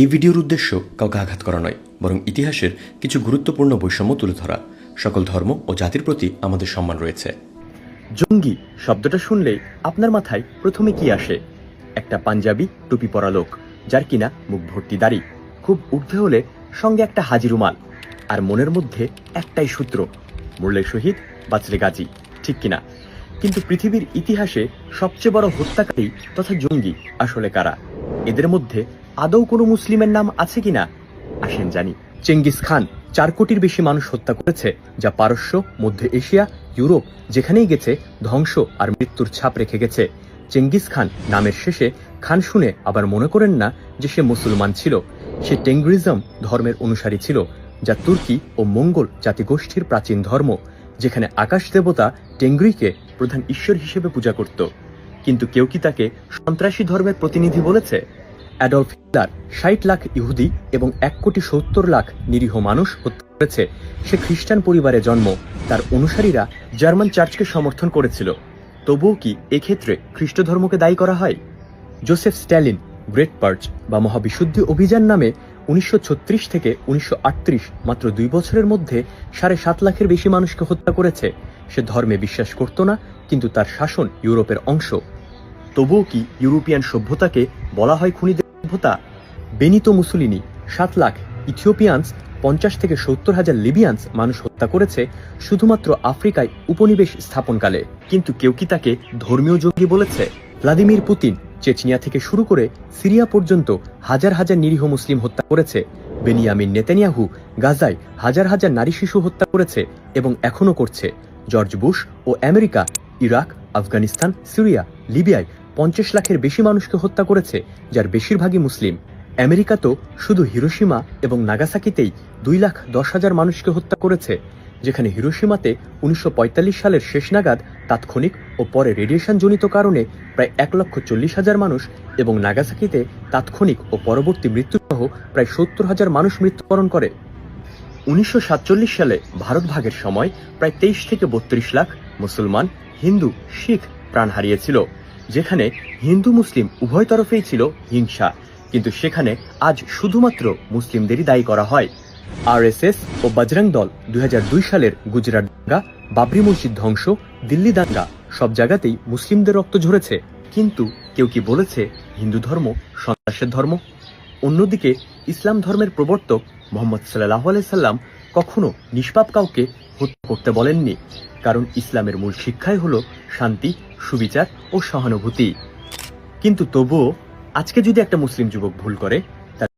এই ভিডিওর উদ্দেশ্য কাউকে আঘাত করা নয়, বরং ইতিহাসের কিছু গুরুত্বপূর্ণ বৈষম্য তুলে ধরা। সকল ধর্ম ও জাতির প্রতি আমাদের সম্মান রয়েছে। জঙ্গি শব্দটা শুনলেই আপনার মাথায় প্রথমে কি আসে? একটা পাঞ্জাবি টুপি পরা লোক, যার কিনা মুখ ভর্তি দাড়ি, খুব ঊর্ধ্বে হলে সঙ্গে একটা হাজি রুমাল, আর মনের মধ্যে একটাই সূত্র: মরলে শহীদ, বাঁচলে গাজী। ঠিক কিনা? কিন্তু পৃথিবীর ইতিহাসে সবচেয়ে বড় হত্যাকারী তথা জঙ্গি আসলে কারা? এদের মধ্যে আদৌ কোনো মুসলিমের নাম আছে কিনা? আসেন জানি। চেঙ্গিস খান 4 কোটির বেশি মানুষ হত্যা করেছে, যা পারস্য, মধ্য এশিয়া, ইউরোপ যেখানেই গেছে ধ্বংস আর মৃত্যুর ছাপ রেখে গেছে। চেঙ্গিস খান নামের শেষে খান শুনে আবার মনে করেন না যে সে মুসলমান ছিল। সে টেঙ্গরিজম ধর্মের অনুসারী ছিল, যা তুর্কি ও মঙ্গল জাতিগোষ্ঠীর প্রাচীন ধর্ম, যেখানে আকাশ দেবতা টেঙ্গরিকে প্রধান ঈশ্বর হিসেবে পূজা করত। কিন্তু কেউ কি তাকে সন্ত্রাসী ধর্মের প্রতিনিধি বলেছে? অ্যাডলফ হিটলার 60 লাখ ইহুদি এবং 1,70,00,000 নিরীহ মানুষ হত্যা করেছে। সে খ্রিস্টান পরিবারে জন্ম, তার অনুসারীরা জার্মান চার্চকে সমর্থন করেছিল। তবুও কি এক্ষেত্রে খ্রিস্ট ধর্মকে দায়ী করা হয়? জোসেফ স্ট্যালিন গ্রেট পার্চ বা মহাবিশুদ্ধি অভিযান নামে 1936 থেকে 1938 মাত্র 2 বছরের মধ্যে 7.5 লাখের বেশি মানুষকে হত্যা করেছে। সে ধর্মে বিশ্বাস করত না, কিন্তু তার শাসন ইউরোপের অংশ। তবুও কি ইউরোপিয়ান সভ্যতাকে বলা হয় খুনিদের সভ্যতা? বেনিতো মুসোলিনি 7 লাখ ইথিওপিয়ানস, 50 থেকে 70 হাজার লিবিয়ানস মানুষ হত্যা করেছে শুধুমাত্র আফ্রিকায় উপনিবেশ স্থাপনকালে। কিন্তু কেউ কি তাকে ধর্মীয় জঙ্গি বলেছে? ভ্লাদিমির পুতিন চেচনিয়া থেকে শুরু করে সিরিয়া পর্যন্ত হাজার হাজার নিরীহ মুসলিম হত্যা করেছে। বেনিয়ামিন নেতানিয়াহু গাজায় হাজার হাজার নারী শিশু হত্যা করেছে এবং এখনো করছে। জর্জ বুশ ও আমেরিকা ইরাক, আফগানিস্তান, সিরিয়া, লিবিয়ায় 50 লাখের বেশি মানুষকে হত্যা করেছে, যার বেশিরভাগই মুসলিম। আমেরিকা তো শুধু হিরোশিমা এবং নাগাসাকিতেই 2,10,000 মানুষকে হত্যা করেছে, যেখানে হিরোশিমাতে 1945 সালের শেষ নাগাদ তাৎক্ষণিক ও পরে রেডিয়েশন জনিত কারণে প্রায় 1,40,000 মানুষ এবং নাগাসাকিতে তাৎক্ষণিক ও পরবর্তী মৃত্যুসহ প্রায় 70,000 মানুষ মৃত্যুবরণ করে। 1947 সালে ভারত ভাগের সময় প্রায় 23 থেকে 32 লাখ মুসলমান, হিন্দু, শিখ প্রাণ হারিয়েছিল, যেখানে হিন্দু মুসলিম উভয় তরফেই ছিল হিংসা। কিন্তু সেখানে আজ শুধুমাত্র মুসলিমদেরই দায়ী করা হয়। আরএসএস ও বজরং দল 2002 সালের গুজরাট দাঙ্গা, বাবরি মসজিদ ধ্বংস, দিল্লি দাঙ্গা সব জায়গাতেই মুসলিমদের রক্ত ঝরেছে। কিন্তু কেউ কি বলেছে হিন্দু ধর্ম সন্ত্রাসের ধর্ম? অন্যদিকে ইসলাম ধর্মের প্রবর্তক মুহাম্মদ সাল্লাল্লাহু আলাইহি সাল্লাম কখনো নিষ্পাপ কাউকে হত্যা করতে বলেননি, কারণ ইসলামের মূল শিক্ষাই হলো শান্তি, সুবিচার ও সহানুভূতি। কিন্তু তবুও আজকে যদি একটা মুসলিম যুবক ভুল করে,